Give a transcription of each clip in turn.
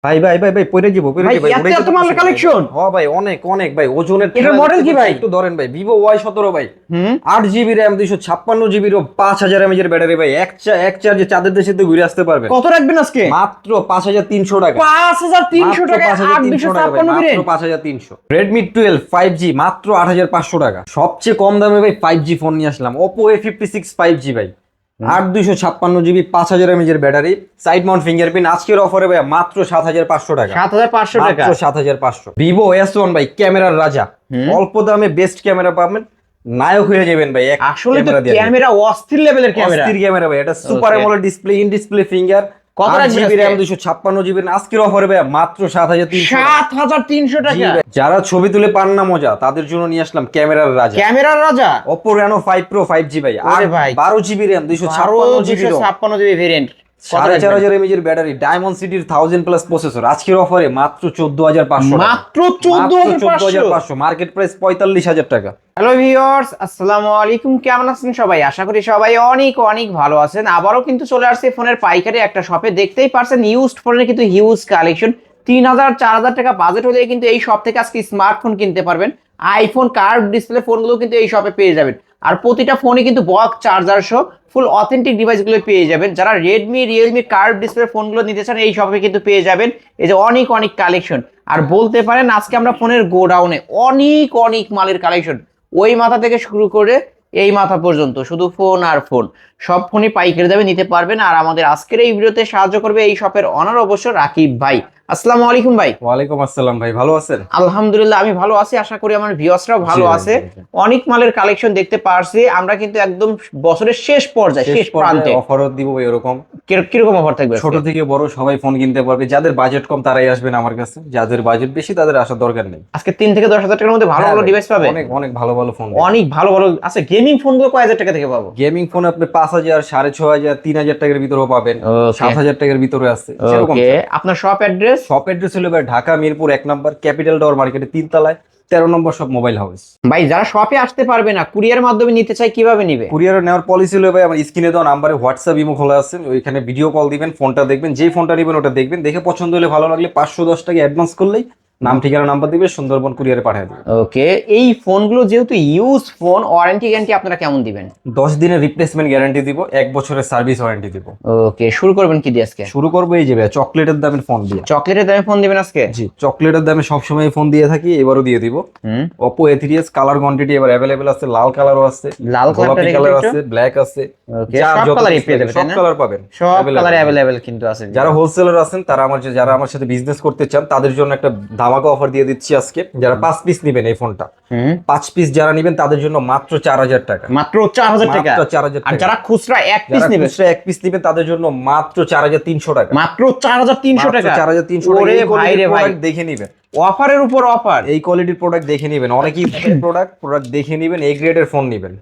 ভাই ভাই ভাই ভাই পড়ে যাবো ভাই এত মালের কালেকশন। হ্যাঁ ভাই অনেক অনেক ভাই ওজনের এটার মডেল কি ভাই? একটু ধরেন ভাই ভিভো Y17 ভাই 8 জিবি র্যাম 256 জিবি 5000 এমএএইচ এর ব্যাটারি ভাই এক চার্জে চাঁদের দেশে তো ঘুরে আসতে পারবেন। কত রাখবেন আজকে? মাত্র 5300 টাকা। 5300 টাকা 5256 মাত্র 5300। Redmi 12 5G মাত্র 8500 টাকা। সবচেয়ে কম দামে ভাই 5G ফোন নিয়ে আসলাম Oppo A56 5G ভাই 8256 জিবি 5000 এমএএইচ এর ব্যাটারি সাইড মাউন্ট ফিঙ্গারপ্রিন্ট আজকের অফারে ভাই মাত্র 7500 টাকা। 7500 টাকা মাত্র 7500। Vivo S1 ভাই ক্যামেরার রাজা অল্প দামে বেস্ট ক্যামেরা পাবেন নায়ক হয়ে যাবেন ভাই। আসলে তো ক্যামেরা অস্থির লেভেলের ক্যামেরা, অস্থির ক্যামেরা ভাই। এটা super AMOLED display in display finger কত রাখবেন জিবি র্যাম 256 জিবি আজকের অফারে ভাই মাত্র 7300 7300 টাকা। যারা ছবি তুলে পান না মজা তাদের জন্য নিয়ে আসলাম ক্যামেরার রাজা ক্যামেরার রাজা Oppo Reno 5 Pro 5G ভাই আর 12 GB RAM 256 GB 256 GB variant 4500 mAh এর ব্যাটারি ডায়মন্ড সিটির 1000 প্লাস প্রসেসর আজকের অফারে মাত্র 14500 মাত্র 14500 মার্কেট প্রাইস 45000 টাকা। হ্যালো ভিউয়ার্স, আসসালামু আলাইকুম। কেমন আছেন সবাই? আশা করি সবাই অনেক অনেক ভালো আছেন। আবারও কিন্তু চলে আসছে ফোনের পাইকারি একটা শপে। দেখতেই পারছেন ইউজড ফোনের কিন্তু হিউজ কালেকশন। 3000 4000 টাকা বাজেট হলে কিন্তু এই শপ থেকে আজকে স্মার্টফোন কিনতে পারবেন। আইফোন কার্ভ ডিসপ্লে ফোনগুলো কিন্তু এই শপে পেয়ে যাবেন। আর প্রতিটা ফোনে কিন্তু বক্স চার্জার সহ ফুল অথেন্টিক ডিভাইসগুলো পেয়ে যাবেন। যারা রেডমি রিয়েলমি কার্ভ ডিসপ্লে ফোনগুলো নিতে চান এই শপে কিন্তু পেয়ে যাবেন। এই যে অনেক অনেক কালেকশন। আর বলতে পারেন আজকে আমরা ফোনের গোডাউনে অনেক অনেক মালের কালেকশন, ওই মাথা থেকে শুরু করে এই মাথা পর্যন্ত শুধু ফোন আর ফোন, সব ফোনই পাইকারি দামে নিতে পারবেন। আর আমাদের আজকের এই ভিডিওতে সাহায্য করবে এই শপের অনার অবশ্য রাকিব ভাই। আসসালামু আলাইকুম ভাই। ওয়ালাইকুম আসসালাম ভাই, ভালো আছেন? আলহামদুলিল্লাহ আমি ভালো আছি, আশা করি আমার ভিউয়ার্সরাও ভালো আছে। অনেক মালের কালেকশন দেখতে পারছি আমরা, কিন্তু একদম বছরের শেষ পর্যায়ে শেষ প্রান্তে অফারও দিব এরকম। কিরকম অফার থাকবে? ছোট থেকে বড় সবাই ফোন কিনতে পারবে। যাদের বাজেট কম তারাই আসবেন আমার কাছে, যাদের বাজেট বেশি তাদের আসার দরকার নেই। আজকে 3 থেকে 10 হাজার টাকার মধ্যে ভালো ভালো ডিভাইস পাবে। অনেক অনেক ভালো ভালো ফোন, অনেক ভালো ভালো আছে। গেমিং ফোনগুলো কয় হাজার টাকা থেকে পাবো? গেমিং ফোন আপনি 5000 6500 3000 টাকার ভিতরেও পাবেন, 7000 টাকার ভিতরে আছে। ওকে, আপনার শপ অ্যাড্রেস? শপ অ্যাড্রেস হলো ভাই ঢাকা মিরপুর 1 নম্বর ক্যাপিটাল টাওয়ার মার্কেটে 3 তলায় 13 নম্বর শপ মোবাইল হাউস। ভাই যারা শপে আসতে পারবে না, কুরিয়ার মাধ্যমে নিতে চাই, কিভাবে নিবে? কুরিয়ারে নেওয়ার পলিসি হলো ভাই আমার স্ক্রিনে দেওয়া নাম্বারে হোয়াটসঅ্যাপ ইমো খোলা আছে, ওইখানে ভিডিও কল দিবেন, ফোনটা দেখবেন, যেই ফোনটা নেবেন ওটা দেখবেন, দেখে পছন্দ হলে ভালো লাগলে 510 টাকা অ্যাডভান্স করলেই নাম ঠিকানা নাম্বার দিবে, সুন্দরবন কুরিয়ারে পাঠিয়ে দিবে। ওকে, এই ফোনগুলো যেহেতু ইউজ ফোন, ওয়ারেন্টি গ্যারান্টি আপনারা কেমন দিবেন? 10 দিনের রিপ্লেসমেন্ট গ্যারান্টি দিব, 1 বছরের সার্ভিস ওয়ারেন্টি দিব। ওকে, শুরু করবেন কি দিয়ে আজকে? শুরু করবো এই যে ভাই চকলেটের দামের ফোন দিয়ে। চকলেটের দামে ফোন দিবেন আজকে? জি, চকলেটের দামে সবসময় ফোন দিয়ে থাকি, এবারও দিয়ে দিব। Oppo A3s কালার কোয়ান্টিটি এবার अवेलेबल আছে, লাল কালারও আছে, লাল কালার আছে, ব্ল্যাক আছে। ওকে, সব কালারই পেয়ে যাবেন, সব কালার পাবেন, সব কালার अवेलेबल কিন্তু আছে। যারা হোলসেলার আছেন তারা যারা আমার সাথে বিজনেস করতে চান তাদের জন্য একটা ধামাকা অফার দিয়ে দিচ্ছি আজকে। যারা 5 পিস নেবেন এই ফোনটা, 5 পিস যারা নেবেন তাদের জন্য মাত্র 4000 টাকা। মাত্র 4000 টাকা। আর যারা খুচরা 1 পিস নেবেন, খুচরা 1 পিস নেবেন তাদের জন্য মাত্র 4300 টাকা। মাত্র 4300 টাকা। 4300 টাকা। ওরে ভাই রে ভাই, দেখে নেবেন, অফারের উপর অফার। এই কোয়ালিটির প্রোডাক্ট দেখে নেবেন, অনেকেই প্রোডাক্ট দেখে নেবেন, এই গ্রেডের ফোন নেবেন।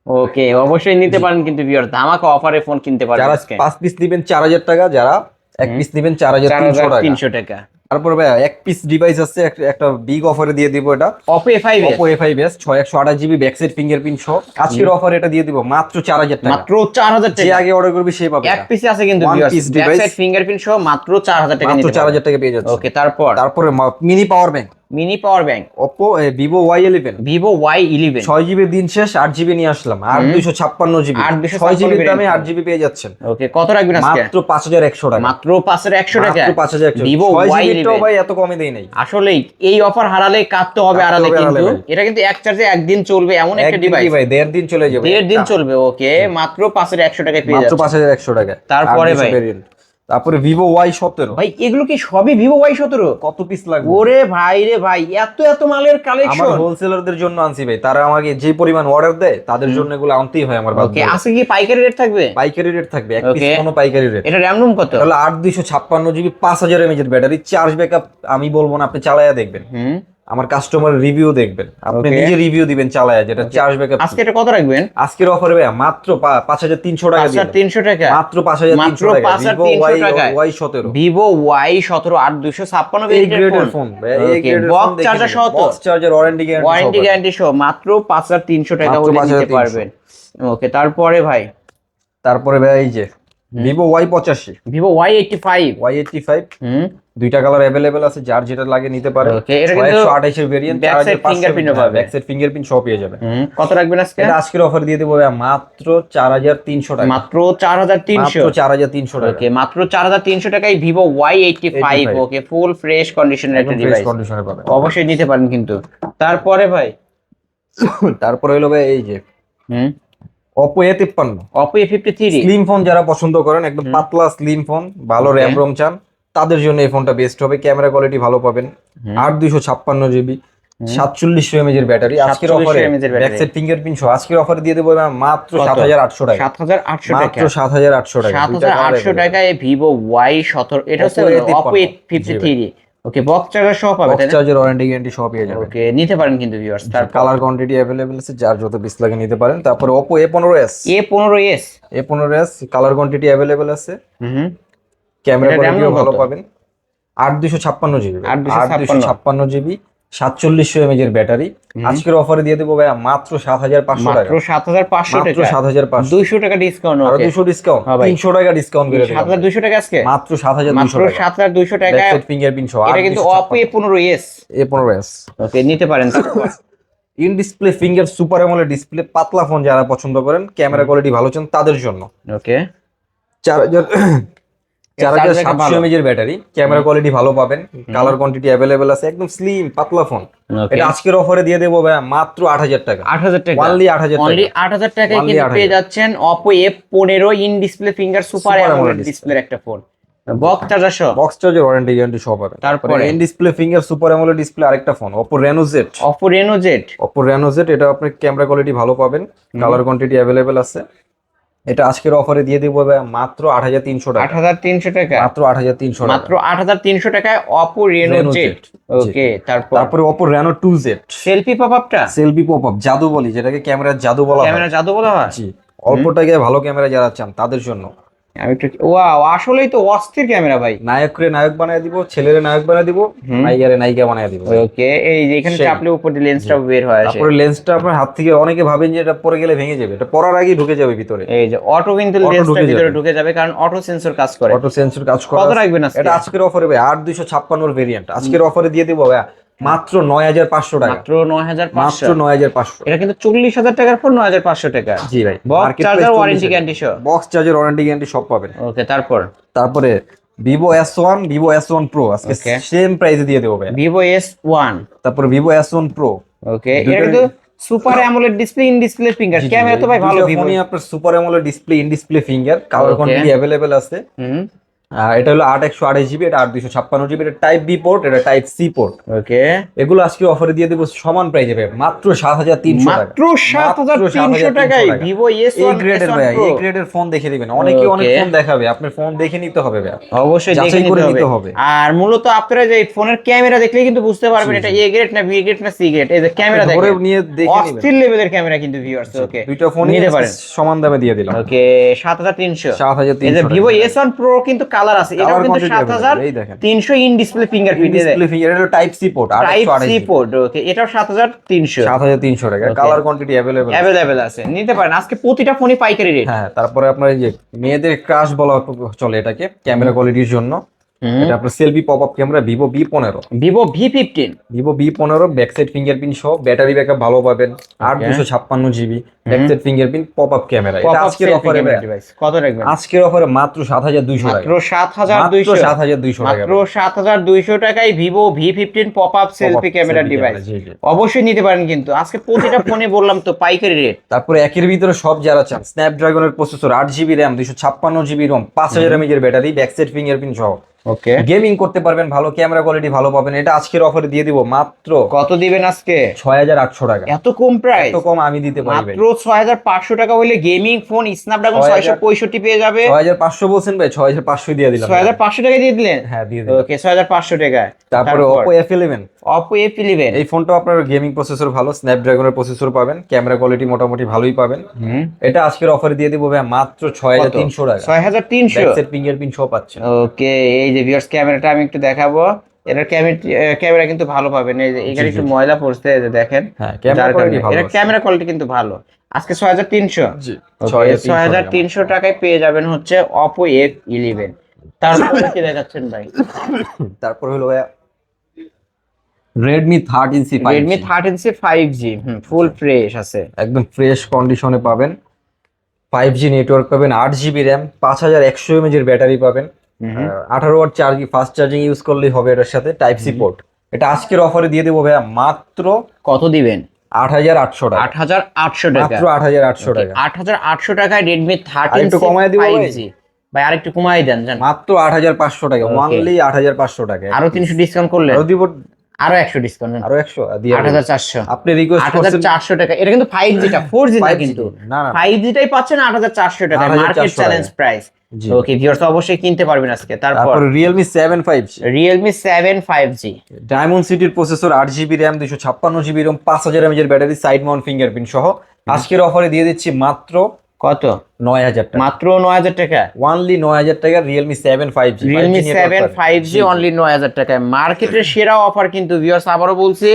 ওকে, অবশ্যই নিতে পারেন কিন্তু ভিউয়ার, ধামাকা অফারে ফোন কিনতে পারবেন। যারা 5 পিস নেবেন 4000 টাকা, যারা 1 পিস নেবেন 4300 টাকা। তারপর ভাই 1 পিস ডিভাইস আছে, একটা বিগ অফারে দিয়ে দিব। এটা Oppo A5s 128GB backside fingerprint সহ আজকের অফার এটা দিয়ে দিব মাত্র 4000 টাকা। মাত্র 4000 টাকা। যে আগে অর্ডার করবে সে পাবে। 1 পিস আছে কিন্তু ভিউয়ার, ব্যাকসাইড ফিঙ্গারপ্রিন্ট সহ মাত্র 4000 টাকা নিতে পারবেন। মাত্র 4000 টাকা পেয়ে যাচ্ছে। ওকে, তারপরে mini power bank, Oppo Vivo Y11 6GB দিন শেষ 8GB নিয়ে আসলাম, আর 256GB 6GB দামে 8GB পেয়ে যাচ্ছেন। ওকে, কত রাখবেন আজকে? মাত্র 5100 টাকা। মাত্র 5100 টাকা। মাত্র 5100। Vivo Y11 ভাই এত কমে দেই নাই। আসলেই এই অফার হারালে কাটতে হবে আড়ালে, কিন্তু এটা কিন্তু এক চার্জে একদিন চলবে এমন একটা ডিভাইস। ভাই 1.5 দিন চলে যাবে, 1.5 দিন চলবে। ওকে, মাত্র 5100 টাকায় পেয়ে যাচ্ছেন। মাত্র 5100 টাকা। তারপরে ভাই তারপরে Vivo Y17। ভাই এগুলো কি সবই Vivo Y17? কত পিস লাগবে? ওরে ভাই রে ভাই, এত মালের কালেকশন। আমার হোলসেলারদের জন্য আনছি ভাই, তারা আমাকে যে পরিমাণ অর্ডার দেয় তাদের জন্য এগুলো আনতেই হয় আমার। ওকে, আজকে কি পাইকারি রেট থাকবে? পাইকারি রেট থাকবে, এক পিস কোনো পাইকারি রেট। এটা র‍্যাম রুম কত? তাহলে 8256GB 5000 mAh এর ব্যাটারি, চার্জ ব্যাকআপ আমি বলবো না, আপনি চালায়া দেখবেন, আমার কাস্টমার রিভিউ দেখবেন, আপনি নিজে রিভিউ দিবেন চালায়া, যেটা চার্জ ব্যাকআপ। আজকে এটা কত রাখবেন? আজকের অফারে ভাই মাত্র 5300 টাকা দিয়ে। 5300 টাকা। মাত্র 5300 টাকা। Y17 Vivo Y17 8256 এই গ্রেডের ফোন ভাই, এই গ্রেডের ফোন। বক্স চার্জার সহ, বক্স চার্জার ওয়ারেন্টি গ্যারান্টি সহ মাত্র 5300 টাকা হলে নিতে পারবেন। ওকে, তারপরে ভাই এই যে Vivo Y85 Vivo Y85 দুইটা কালার अवेलेबल আছে, যার যেটা লাগে নিতে পারে। ওকে, এটা কিন্তু 128 এর ভেরিয়েন্ট, ব্যাক সাইড ফিঙ্গারপ্রিন্টও পাবে। ব্যাক সাইড ফিঙ্গারপ্রিন্ট সব পেয়ে যাবে। কত রাখবেন আজকে? এটা আজকের অফার দিয়ে দেবো ভাইয়া মাত্র 4300 টাকা। মাত্র 4300। মাত্র 4300 টাকা। ওকে, মাত্র 4300 টাকায় Vivo Y85। ওকে, ফুল ফ্রেশ কন্ডিশনের একটা ফ্রেশ ডিভাইস, কন্ডিশনে পাবেন। অবশ্যই নিতে পারেন কিন্তু। তারপরে ভাই তারপরে হলো ভাই এই যে Oppo A53। Oppo A53 slim phone যারা পছন্দ করেন, একদম পাতলা স্লিম ফোন, ভালো র্যাম রোম চান, তাদের জন্য এই ফোনটা বেস্ট হবে। ক্যামেরা কোয়ালিটি ভালো পাবেন, 8256 জিবি, 4700 mAh এর ব্যাটারি। আজকের অফারে ব্যাক সাইড ফিঙ্গারপ্রিন্ট সহ আজকের অফারে দিয়ে দেবো মাত্র 7800 টাকা। 7800 টাকা, মাত্র 7800 টাকা। 7800 টাকায় Vivo Y17। এটা হচ্ছে Oppo A53। ওকে, বক্স চার্জার সহ পাবেন, বক্স চার্জার ওয়ারেন্টি গ্যারান্টি সব পেয়ে যাবেন। ওকে, নিতে পারেন কিন্তু ভিউয়ার্স। তার কালার কোয়ান্টিটি अवेलेबल আছে, যার যত পিস লাগে নিতে পারেন। তারপরে Oppo A15s। A15s colour quantity available আছে। ক্যামেরা কোয়ালিটিও ভালো পাবেন, 8256 জিবি, 8256 জিবি, 4700 mAh এর ব্যাটারি। আজকের অফারে দিয়ে দেবো ভাইয়া মাত্র 7500 টাকা। মাত্র 7500 টাকা, মাত্র 7500, 200 টাকা ডিসকাউন্ট। আর 200 ডিসকাউন্ট, 300 টাকা ডিসকাউন্ট করে দিলাম। 7200 টাকা আজকে, মাত্র 7200 মাত্র 7200 টাকা। ব্যাক সাইড ফিঙ্গারপ্রিন্ট সহ। এটা কিন্তু Oppo A15s। A15s ওকে, নিতে পারেন। In display finger super AMOLED display, পাতলা ফোন যারা পছন্দ করেন, ক্যামেরা কোয়ালিটি ভালো চান, তাদের জন্য। ওকে, 4700 mAh এর ব্যাটারি, ক্যামেরা কোয়ালিটি ভালো পাবেন, কালার কোয়ান্টিটি अवेलेबल আছে, একদম স্লিম পাতলা ফোন। এটা আজকের অফারে দিয়ে দেবো ভাই মাত্র 8000 টাকা। 8000 টাকা, অনলি 8000 টাকা। অনলি 8000 টাকায় কিন্তু পেয়ে যাচ্ছেন Oppo A15 in display finger super AMOLED ডিসপ্লের একটা ফোন, বক্স চার্জার সহ। বক্স চার্জার ওয়ারেন্টি গ্যারান্টি সব পাবেন। তারপরে in display finger super AMOLED display আরেকটা phone Oppo Reno Z। Oppo Reno Z, এটা আপনার ক্যামেরা কোয়ালিটি ভালো পাবেন, কালার কোয়ান্টিটি अवेलेबल আছে। এটা আজকের অফারে দিয়ে দেবো ভাই মাত্র 8300 টাকা। 8300 টাকা, মাত্র 8300 টাকা। মাত্র 8300 টাকায় Oppo Reno Z। ওকে, তারপরে Oppo Reno 2Z। সেলফি পপআপটা, সেলফি পপআপ জাদু বলি, যেটাকে ক্যামেরার জাদু বলা হয়। ক্যামেরা জাদু বলা হয়। জি, অল্প টাকায় ভালো ক্যামেরা যারা চান তাদের জন্য। আমি একটু, ওয়াও, আসলেই তো অস্থির ক্যামেরা ভাই। নায়করে নায়ক বানায় দিব, ছেলেরে নায়ক বানায় দিব, নায়িকারে নায়িকা বানায় দিব। ওকে, এই যে এখানে চাপলে উপর দিয়ে লেন্সটা বের হয় আসে। তারপরে লেন্সটা আপনার হাত থেকে, অনেকে ভাবেন যে এটা পরে গেলে ভেঙে যাবে, এটা পরার আগেই ঢুকে যাবে ভিতরে। এই যে অটো কিন্তু লেন্সটা ভিতরে ঢুকে যাবে, কারণ অটো সেন্সর কাজ করে। অটো সেন্সর কাজ করে। কত রাখবেন আজকে? এটা আজকের অফারে ভাই 8256 এর ভেরিয়েন্ট, আজকের অফারে দিয়ে দেব ভাই মাত্র 9500 টাকা। মাত্র 9500, মাত্র 9500। এটা কিন্তু 40000 টাকার ফোন 9500 টাকা। জি ভাই, বক্স চার্জার ওয়ারেন্টি গ্যারান্টি সহ। বক্স চার্জার ওয়ারেন্টি গ্যারান্টি সব পাবেন। ওকে, তারপরে Vivo S1, Vivo S1 Pro আজকে সেম প্রাইসে দিয়ে দেব ভাই। Vivo S1, তারপরে Vivo S1 Pro। ওকে, এটা কিন্তু super AMOLED display, in display finger, camera তো ভাই ভালো। Vivo আপনার super AMOLED display, in display finger, colour quantity available আছে। এটা হলো 8128 জিবি, এটা 8256 জিবি, এটা টাইপ বি পোর্ট, এটা টাইপ সি পোর্ট। ওকে, এগুলো আজকে অফারে দিয়ে দেব সমান প্রাইসে ভাই মাত্র 7300 টাকা। মাত্র 7300 টাকায় Vivo S1 গ্রেডের ভাই, এই গ্রেডের ফোন দেখে দিবেন। অনেকে অনেক ফোন দেখাবে, আপনার ফোন দেখে নিতে হবে ভাই, অবশ্যই দেখে নিতে হবে। আর মূলত আপনারা যে ফোনের ক্যামেরা দেখলেই কিন্তু বুঝতে পারবেন এটা এ গ্রেড না বি গ্রেড না সি গ্রেড। এই যে ক্যামেরা দেখে ধরে নিয়ে দেখে নেবেন, অস্থির লেভেলের ক্যামেরা কিন্তু ভিউয়ার্স। ওকে, দুইটা ফোনই নিতে পারেন, সমান দামে দিয়ে দিলাম। ওকে, 7300। 7300। এই যে Vivo S1 Pro কিন্তু কালার আছে, এটা কিন্তু 7300 in display fingerprint, display finger, এটা type C port, type C port. Okay, এটাও 7300 টাকা। কালার কোয়ান্টিটি अवेलेबल আছে, নিতে পারেন। আজকে প্রতিটা ফোনই পাইকারি রেট। হ্যাঁ, তারপরে আপনার এই যে মেয়েদের ক্রাশ বলা চলে এটাকে, ক্যামেরা কোয়ালিটির জন্য। এটা আপনার selfie popup camera Vivo V15। Vivo V15, Vivo V15 back side fingerprint সহ, ব্যাটারি ব্যাকআপ ভালো পাবেন, 8256 GB, back side fingerprint popup camera. এটা আজকের অফারে কত রাখবেন? আজকের অফারে মাত্র 7200 টাকা। মাত্র 7200, 7200 টাকা। মাত্র 7200 টাকায় Vivo V15 popup selfie camera device অবশ্যই নিতে পারেন কিন্তু। আজকে প্রতিটা ফোনে বললাম তো পাইকারি রেট। তারপরে একের ভিতরে সব যারা চান, স্ন্যাপড্রাগনের processor, 8GB RAM, 256GB ROM, 5000 mAh এর ব্যাটারি, ব্যাক সাইড ফিঙ্গারপ্রিন্ট সহ। ওকে, গেমিং করতে পারবেন, ভালো ক্যামেরা কোয়ালিটি ভালো পাবেন। এটা আজকের অফারে দিয়ে দিব মাত্র, কত দিবেন আজকে? 6800 টাকা। এত কম প্রাইস? এত কম আমি দিতে পারি ভাই। মাত্র 6500 টাকা হইলে গেমিং ফোন স্ন্যাপড্রাগন 665 পেয়ে যাবে। 6500 বলছেন ভাই, 6500 দিয়ে দিলাম। 6500 টাকা দিয়ে দিলেন? হ্যাঁ, দিয়ে দিলাম। ওকে, 6500 টাকা। তারপরে Oppo F11। Oppo F11, এই ফোনটা আপনার গেমিং প্রসেসর ভালো, স্ন্যাপড্রাগনের প্রসেসর পাবেন, ক্যামেরা কোয়ালিটি মোটামুটি ভালোই পাবেন। এটা আজকের অফারে দিয়ে দিব ভাই মাত্র 6300 টাকা। 6300, ব্যাক সাইড ফিঙ্গারপ্রিন্ট সহ পাচ্ছেন। ওকে, এই যে ভিউয়ার্স ক্যামেরাটা আমি একটু দেখাবো। এটার ক্যামেরা কিন্তু ভালো পাবেন। এই যে এখানে একটু ময়লা পড়ছে, এই যে দেখেন। হ্যাঁ, ক্যামেরা কোয়ালিটি ভালো। এর ক্যামেরা কোয়ালিটি কিন্তু ভালো। আজকে 6300। জি, 6300 টাকায় পেয়ে যাবেন হচ্ছে Oppo F11। তারপরে কি দেখাচ্ছেন ভাই? তারপর হলো ভাইয়া Redmi 13C 5G, Redmi 13C 5G, full fresh আছে। একদম ফ্রেশ কন্ডিশনে পাবেন। 5G নেটওয়ার্ক পাবেন, 8 GB র্যাম, 5100 mAh এর ব্যাটারি পাবেন, 18 watt charging, fast charging use করলেই হবে এটার সাথে, টাইপ সি পোর্ট। এটা আজকের অফারে দিয়ে দেবো ভাইয়া মাত্র কত দিবেন? 8800 টাকা। 8800 টাকা, মাত্র 8800 টাকা। 8800 টাকায় রেডমি আরেকটু 13C কমায় দিব ভাই? 5G। ভাই আরেকটু কমাই দেন জান। মাত্র 8500 টাকা, Okay. ওয়ানলি 8500 টাকা। আরো 300 ডিসকাউন্ট করলে আরো দিব, আরো 100 ডিসকাউন্ট, আরো 100 দিয়ে দেব। 8400। আপনি রিকোয়েস্ট করছেন 8400 টাকা। এটা কিন্তু 5G টা, 4G না 5G কিন্তু। না, না। 5G টাই পাচ্ছেন 8400 টাকা, 8400 মার্কেট চ্যালেঞ্জ টাকা। প্রাইস। জি। ওকে ভিউয়ার্স অবশ্যই কিনতে পারবেন আজকে। তারপর তারপর Realme 7 5G, Realme 7 5G। Diamond সিটির processor, 8 GB RAM, 256 GB ROM, 5000 mAh এর ব্যাটারি, সাইড মাউন্ট ফিঙ্গারপ্রিন্ট সহ আজকের অফারে দিয়ে দিচ্ছি মাত্র কত? 9000 টাকা। মাত্র 9000 টাকা। ওয়ানলি 9000 টাকা Realme 7 5G। Realme 5G 7 network 5G only 9000 টাকায়, মার্কেটের সেরা অফার কিন্তু ভিউয়ার্স। আবারও বলছি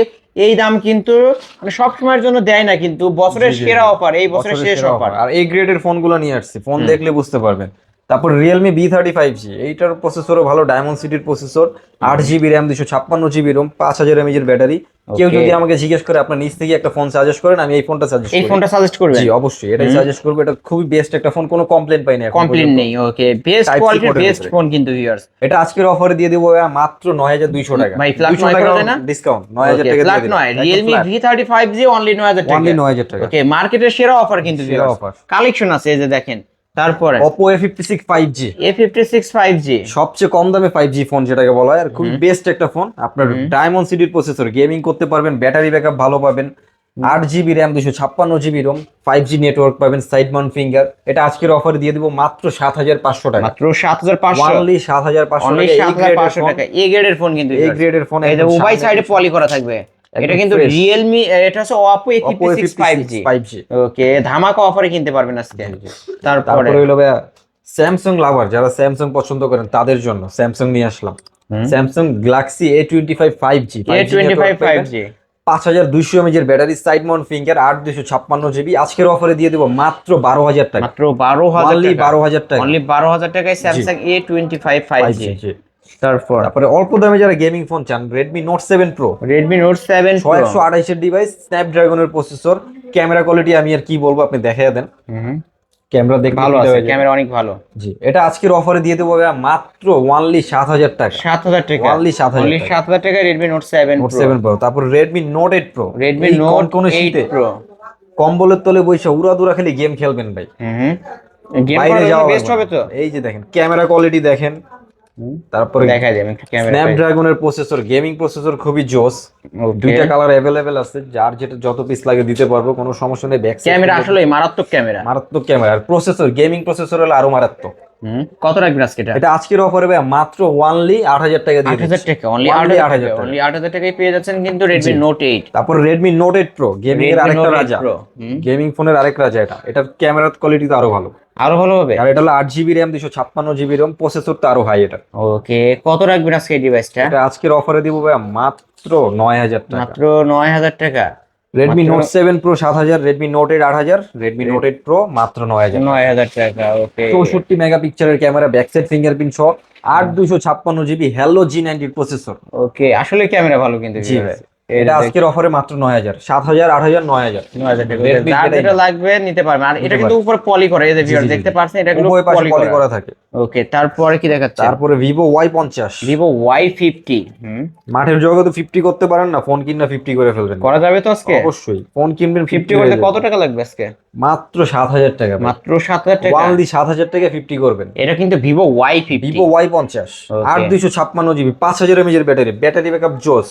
এই দাম কিন্তু মানে সব সময়ের জন্য দেয় না, কিন্তু বছরের জি, জি, সেরা জি। অফার, এই বছরের শেষ সেরা অফার। আর এই গ্রেডের ফোনগুলো নিয়ে আসছি, ফোন দেখলে বুঝতে পারবেন। তারপর Realme B35G, এইটার প্রসেসরও ভালো, ডায়মন্ড সিটির processor, 8 GB RAM, 256 GB ROM, 5000 mAh এর ব্যাটারি। কেউ Okay. যদি আমাকে জিজ্ঞেস করে আপনার নিজ থেকে একটা ফোন সাজেস্ট করেন, আমি এই ফোনটা সাজেস্ট এই করি। ফোনটা সাজেস্ট করবেন? জি অবশ্যই এটাই সাজেস্ট করব। এটা খুবই বেস্ট একটা ফোন, কোনো কমপ্লেন পাই না এখন কমপ্লেন পর্যন্ত। নেই। ওকে বেস্ট Type C কোয়ালিটির port এর বেস্ট ভিতরে। ফোন কিন্তু ভিউয়ার্স। এটা আজকের অফারে দিয়ে দেবো মাত্র 9200 টাকা। ভাই, flat 200 নয় টাকা করা যায় না? ডিসকাউন্ট, 9000 টাকা ফ্ল্যাট দিয়ে দিন। নয়, একদম Realme flat। V35G অনলি 9000 টাকা। Only 9000 টাকা। ওকে মার্কেটের সেরা অফার কিন্তু সেরা ভিউয়ার্স। offer। কালেকশন আছে এই যে দেখেন। তারপরে Oppo A56 5G, A56 5G। সবচেয়ে কম দামে 5G ফোন যেটাকে বলা হয়, আর খুবই বেস্ট একটা ফোন। আপনার ডায়মন্ড সিটির প্রসেসর, গেমিং করতে পারবেন, ব্যাটারি ব্যাকআপ ভালো পাবেন, 8 GB RAM, 256 GB ROM, 5G network পাবেন, সাইড মাউন্ট ফিঙ্গার। এটা আজকের অফারে দিয়ে দিব মাত্র 7500 টাকা। মাত্র 7500। অনলি 7500 অনলি টাকা। 7500 টাকা, এ গ্রেডের ফোন কিন্তু এই গ্রেডের ফোন, এই যে উভয় সাইডে পলি করা থাকবে। এটা কিন্তু fresh। Realme, এটা হচ্ছে Oppo A56 5G। 5G। ওকে ধামাকা অফারে কিনতে পারবেন আজকে। তারপরে তারপরে হলো ভাইয়া স্যামসাং লাভার, যারা স্যামসাং পছন্দ করেন তাদের জন্য স্যামসাং নিয়ে আসলাম। Samsung Galaxy A25 5G, A25 5G 5200 mAh এর battery, side mount finger, 8256 GB। আজকের অফারে দিয়ে দেবো মাত্র 12000 টাকা। মাত্র 12000 Only টাকা। 12000 টাকা। অনলি 12000 টাকায় স্যামসাং A25 5G। জি। তারপর তারপরে অল্প দামে যারা গেমিং ফোন চান, Redmi Note 7 Pro, Redmi Note 7 Pro। 128 এর ডিভাইস, স্ন্যাপড্রাগনের প্রসেসর, ক্যামেরা কোয়ালিটি আমি আর কি বলবো, আপনি দেখাইয়া দেন। ক্যামেরা দেখতে ভালো কি আছে, দেওয়া যায়? ক্যামেরা অনেক ভালো। জি, এটা আজকের অফারে দিয়ে দেবো ভাইয়া মাত্র ওয়ানলি 7000 টাকা। 7000 টাকা। Only 7000 অনলি টাকা। 7000 টাকায় Redmi Note 7 Note Pro। 7 Pro, তারপর Redmi Note 8 Pro, Redmi এই Note কনকনে 8 শীতে Pro। কম্বলের তলে বসে উড়াদুরা খালি গেম খেলবেন ভাই, গেম বাইরে করার যাওয়া বেস্ট হবে তো। এই যে দেখেন ক্যামেরা কোয়ালিটি দেখেন, তারপরে দেখাই দেব একটু ক্যামেরা। স্ন্যাপড্রাগনের প্রসেসর, গেমিং প্রসেসর খুবই জোস। দুইটা কালার অ্যাভেলেবেল আছে, যার যেটা যত পিস লাগে দিতে পারবো, কোনো সমস্যা নেই। ব্যাক ক্যামেরা আসলে মারাত্মক ক্যামেরা। মারাত্মক ক্যামেরা, আর প্রসেসর, গেমিং প্রসেসর হলো আরো মারাত্মক। কত রাখবেন আজকে এটা? এটা আজকের অফারে ভাই মাত্র ওয়ানলি 8000 টাকা দিয়ে 8000 দিচ্ছি। টাকা। অনলি Only 8000 টাকা। টাকা। অনলি 8000 টাকায় পেয়ে যাচ্ছেন কিন্তু Redmi Note 8। তারপর Redmi Note 8 Pro, গেমিং এর Redmi আরেকটা Note 8 রাজা, Pro। গেমিং ফোনের আরেক রাজা। এটার ক্যামেরার কোয়ালিটি তো আরো ভালো, আরো ভালো হবে। আর এটা হলো 8 GB RAM, 256 GB ROM, processor তো আরো হাই এটা। ওকে কত রাখবেন আজকে এই ডিভাইসটা? এটা আজকের অফারে দিব ভাই মাত্র 9000 টাকা। মাত্র 9000 টাকা। Redmi Note 7 Pro 7000, Redmi Note 8 8000, Redmi Note 8 Pro মাত্র 9000 টাকা। 9000 টাকা। ওকে 64 মেগাপিক্সেলের ক্যামেরা, ব্যাক সাইড ফিঙ্গারপ্রিন্ট সহ, 8256 GB Hello G90 প্রসেসর। ওকে আসলে ক্যামেরা ভালো কিন্তু জি ভাই, এটা আজকের অফারে মাত্র 9000, 7000, 8000, 9000। 9000 টাকা। Redmi যার যেটাই যেটা না। লাগবে নিতে পারবেন। আর এটা নিতে কিন্তু উপরে পলি করা, এই যে ভিউয়ার জি, জি, দেখতে জি। পাচ্ছেন, এটা কিন্তু উভয় পাশে পলি পলি করা। করা থাকে। ওকে তারপরে কি দেখাচ্ছে? তারপরে Vivo Y50, Vivo Y50। মাঠের জগতে 50 করতে পারেন না, ফোন কিনা 50 করে ফেলবেন। করা যাবে তো আজকে? অবশ্যই, ফোন কিনবেন 50 হয়ে করতে যাবে। কত টাকা লাগবে আজকে? মাত্র 7000 টাকা ভাই। মাত্র 7000 টাকা। ওয়ানলি 7000 টাকা 50 করবেন। এটা কিন্তু Vivo Y50। Vivo Y50, Okay. 8256 GB, 5000 mAh এর ব্যাটারি, ব্যাটারি ব্যাকআপ জোস।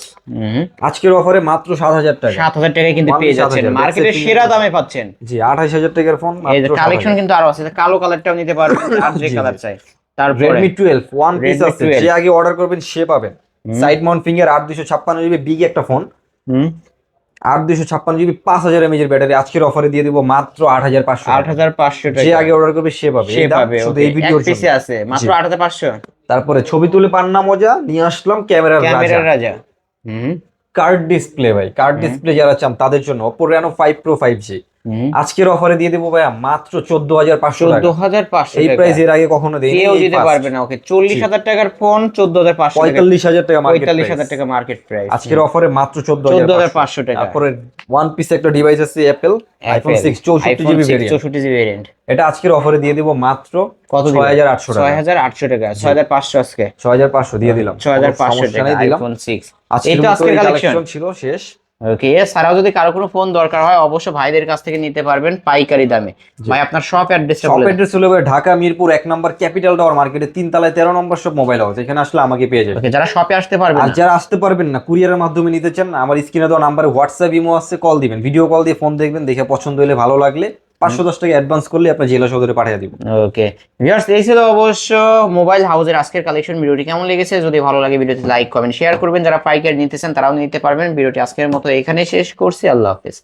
আজকের অফারে মাত্র 7000 টাকা। 7000 টাকায় কিন্তু Only পেয়ে যাচ্ছেন, 7000 মার্কেটের That's it, সেরা দামে পাচ্ছেন। জি, 28000 টাকার ফোন এই যে মাত্র কালেকশন 7000। কিন্তু আরো আছে, কালো কালারটাও নিতে পারবেন, আর যে জি, কালার জি। চাই। তারপরে Redmi 12 ওয়ান পিস Redmi আছে, 12 যে আগে অর্ডার করবেন সে পাবেন। Side mount finger, 8256 GB, big একটা ফোন, 8256 GB, 5000 mAh এর ব্যাটারি। আজকের অফারে দিয়ে দিব মাত্র 8500 টাকা। 8500 টাকা। যে আগে অর্ডার করবে সে পাবে। সে এই দাম পাবে। শুধু ওকে এই ভিডিওর এক পিসে জন্য। আছে মাত্র জি। 8500। তারপরে ছবি তুলে পান না মজা, নিয়ে আসলাম ক্যামেরার ক্যামেরার রাজা, রাজা। কার্ড ডিসপ্লে ভাই। কার্ড ডিসপ্লে যারা চান তাদের জন্য Oppo Reno 5 Pro 5G, আজকের অফারে দিয়ে দেবো ভাইয়া মাত্র 14,500 টাকা। 14,500 এই টাকা। প্রাইস এর আগে কখনো দেইনি, কেউ এই দিতে first। পারবে না। ওকে, 40,000 টাকার ফোন 14,500 টাকা, 45,000 টাকা মার্কেট 45,000 টাকা মার্কেট প্রাইস। আজকের অফারে মাত্র 14,500 টাকা। তারপরে ওয়ান পিস একটা ডিভাইস আছে Apple iPhone 6 64 GB variant. 64 GB variant. এটা আজকের অফারে দিয়ে দিব মাত্র কত? 6,800 টাকা। 6,800 টাকা, 6,500 আজকে। 6,500 দিয়ে দিলাম। 6,500 টাকা দিলাম। আইফোন 6। আজকের এই তো মতো আজকের এই কালেকশন কালেকশন ছিল শেষ। ওকে, এছাড়াও যদি কারো কোনো ফোন দরকার হয় অবশ্যই ভাইদের কাছ থেকে নিতে পারবেন পাইকারি দামে। ভাই আপনার শপ অ্যাড্রেসটা শপ বলে দেন। অ্যাড্রেস হলো ভাই ঢাকা মিরপুর 1 নম্বর ক্যাপিটাল টাওয়ার মার্কেটে 3 তলায় 13 নম্বর সব মোবাইল হাউস। এখানে আসলে আমাকে পেয়ে যাবেন। ওকে, যারা শপে আসতে পারবেন আর না, যারা আসতে পারবেন না, কুরিয়ারের মাধ্যমে নিতে চান, আমার স্ক্রিনে দেওয়া নাম্বারে হোয়াটসঅ্যাপ ইমো আছে, কল দিবেন, ভিডিও কল দিয়ে ফোন দেখবেন, দেখে পছন্দ হলে ভালো লাগলে 510 টাকা অ্যাডভান্স করলে আপনার জেলা সদরে পাঠিয়ে দিব। ওকে ভিউয়ার্স, এই ছিল অবশ্য মোবাইল হাউসের আজকের কালেকশন। ভিডিওটি কেমন লেগেছে যদি ভালো লাগে ভিডিওতে লাইক কমেন্ট শেয়ার করবেন। যারা পাইকারি নিতে চান তারাও নিতে পারবেন। ভিডিওটি আজকের মতো এখানে শেষ করছি। আল্লাহ হাফেজ।